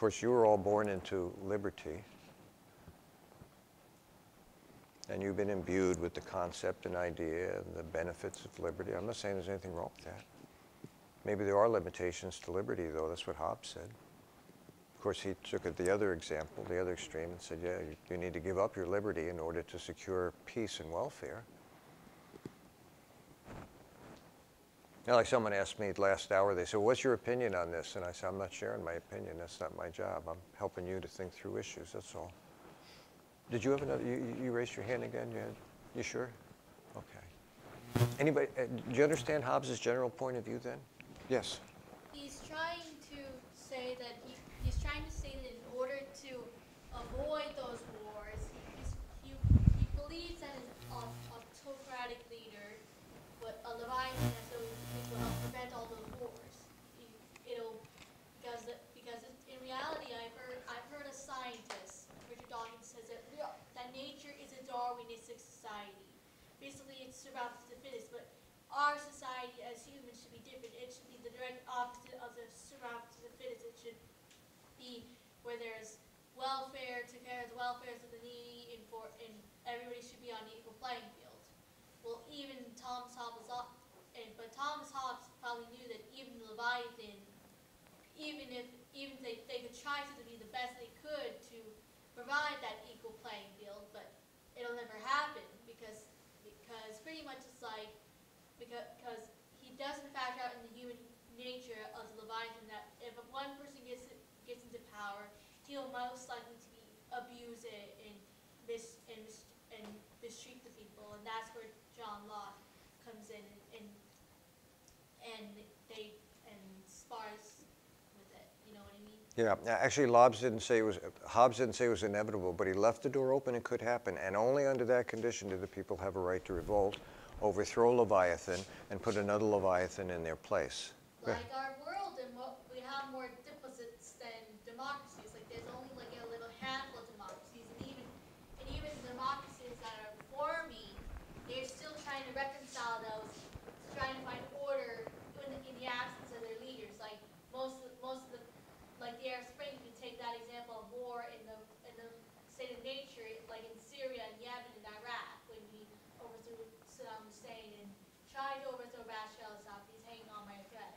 course, you were all born into liberty. And you've been imbued with the concept and idea and the benefits of liberty. I'm not saying there's anything wrong with that. Maybe there are limitations to liberty, though. That's what Hobbes said. Of course, he took it the other example, the other extreme, and said, yeah, you need to give up your liberty in order to secure peace and welfare. Now, like someone asked me last hour, they said, what's your opinion on this? And I said, I'm not sharing my opinion. That's not my job. I'm helping you to think through issues, that's all. Did you have another, you raised your hand again? You sure? Okay. Anybody, do you understand Hobbes' general point of view then? Yes. He's trying to say that he's trying to say that in order to avoid those wars, he believes that an autocratic leader, but a Leviathan has those people help prevent all those wars. Because in reality, I've heard a scientist, Richard Dawkins, says that nature is a Darwinistic society. Basically, it's survival of the fittest, but our society as humans should be different. It should be the direct opposite of the survival of the fittest. It should be where there's welfare, to care of the welfare of the needy, and everybody should be on an equal playing field. Well, even Thomas Hobbes, but Thomas Hobbes probably knew that even the Leviathan, even they could try to be the best they could to provide that equal playing field, but it'll never happen because pretty much it's like because he doesn't factor out in the human nature of the Leviathan that if one person gets into power, he'll most likely to be abuse it and mistreat the people, and that's where John Locke comes in and spars with it. You know what I mean? Yeah, actually, Hobbes didn't say it was inevitable, but he left the door open. It could happen, and only under that condition do the people have a right to revolt, overthrow Leviathan, and put another Leviathan in their place. Like our world, and we have more deposits than democracies. Like there's only like a little handful of democracies, and even democracies that are forming, they're still trying to reconcile those, trying to find order in the absence of their leaders. Like most of the like the Arab Spring, you can take that example of war in the state of nature, like in Syria and Yemen and Iraq, when he overthrew Saddam Hussein and tried to overthrow Bashar al-Assad. He's hanging on by a thread.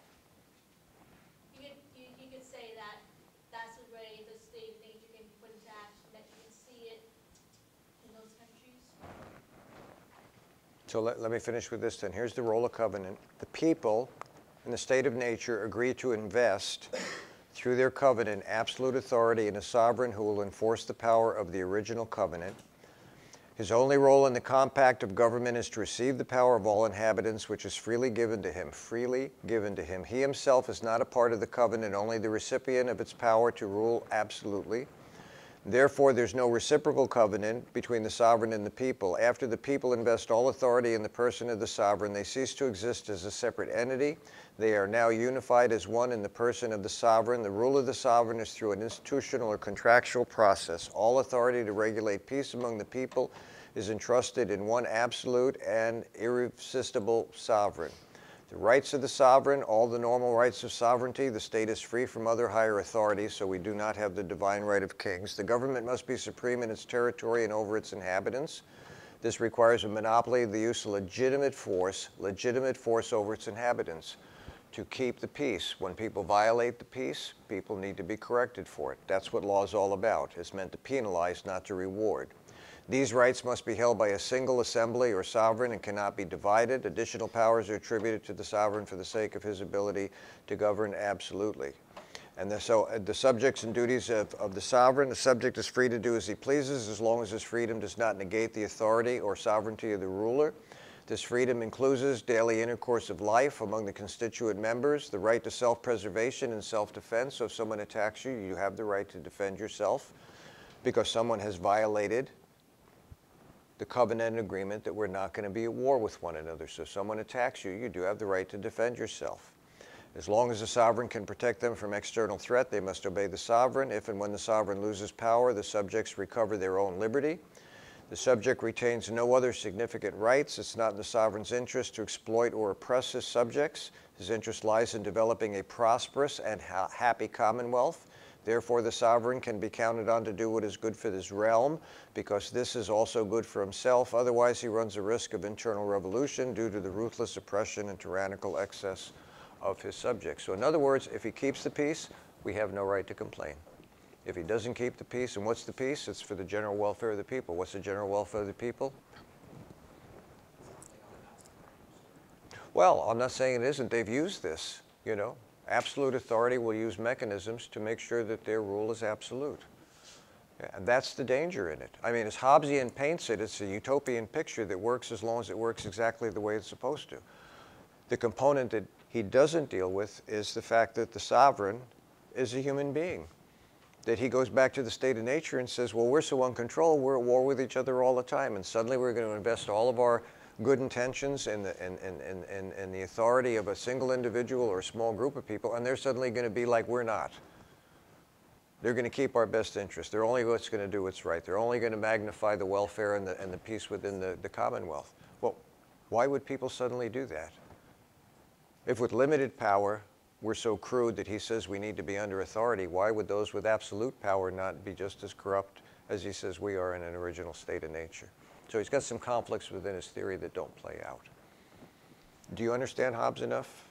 You could say that that's the way the state of nature can be put into action, that you can see it in those countries. So let me finish with this then. Here's the role of covenant. The people in the state of nature agree to invest through their covenant absolute authority in a sovereign who will enforce the power of the original covenant. His only role in the compact of government is to receive the power of all inhabitants, which is freely given to him. Freely given to him. He himself is not a part of the covenant, only the recipient of its power to rule absolutely. Therefore, there's no reciprocal covenant between the sovereign and the people. After the people invest all authority in the person of the sovereign, they cease to exist as a separate entity. They are now unified as one in the person of the sovereign. The rule of the sovereign is through an institutional or contractual process. All authority to regulate peace among the people is entrusted in one absolute and irresistible sovereign. The rights of the sovereign, all the normal rights of sovereignty, the state is free from other higher authorities, so we do not have the divine right of kings. The government must be supreme in its territory and over its inhabitants. This requires a monopoly of the use of legitimate force over its inhabitants to keep the peace. When people violate the peace, people need to be corrected for it. That's what law is all about. It's meant to penalize, not to reward. These rights must be held by a single assembly or sovereign and cannot be divided. Additional powers are attributed to the sovereign for the sake of his ability to govern absolutely. And so the subjects and duties of the sovereign, the subject is free to do as he pleases as long as his freedom does not negate the authority or sovereignty of the ruler. This freedom includes daily intercourse of life among the constituent members, the right to self-preservation and self-defense. So if someone attacks you, you have the right to defend yourself because someone has violated the covenant agreement that we're not going to be at war with one another. So if someone attacks you, you do have the right to defend yourself. As long as the sovereign can protect them from external threat, they must obey the sovereign. If and when the sovereign loses power, the subjects recover their own liberty. The subject retains no other significant rights. It's not in the sovereign's interest to exploit or oppress his subjects. His interest lies in developing a prosperous and happy commonwealth. Therefore, the sovereign can be counted on to do what is good for this realm, because this is also good for himself. Otherwise, he runs a risk of internal revolution due to the ruthless oppression and tyrannical excess of his subjects. So in other words, if he keeps the peace, we have no right to complain. If he doesn't keep the peace, and what's the peace? It's for the general welfare of the people. What's the general welfare of the people? Well, I'm not saying it isn't. They've used this, you know. Absolute authority will use mechanisms to make sure that their rule is absolute. And that's the danger in it. I mean, as Hobbesian paints it, it's a utopian picture that works as long as it works exactly the way it's supposed to. The component that he doesn't deal with is the fact that the sovereign is a human being. That he goes back to the state of nature and says, well, we're so uncontrolled, we're at war with each other all the time, and suddenly we're going to invest all of our good intentions in the authority of a single individual or a small group of people, and they're suddenly going to be like we're not. They're going to keep our best interest. They're only what's going to do what's right. They're only going to magnify the welfare and the peace within the Commonwealth. Well, why would people suddenly do that? If with limited power, we're so crude that he says we need to be under authority, why would those with absolute power not be just as corrupt as he says we are in an original state of nature? So he's got some conflicts within his theory that don't play out. Do you understand Hobbes enough?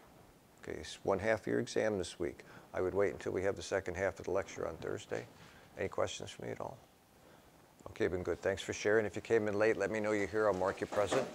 Okay, it's one half of your exam this week. I would wait until we have the second half of the lecture on Thursday. Any questions for me at all? Okay, been good. Thanks for sharing. If you came in late, let me know you're here. I'll mark you present.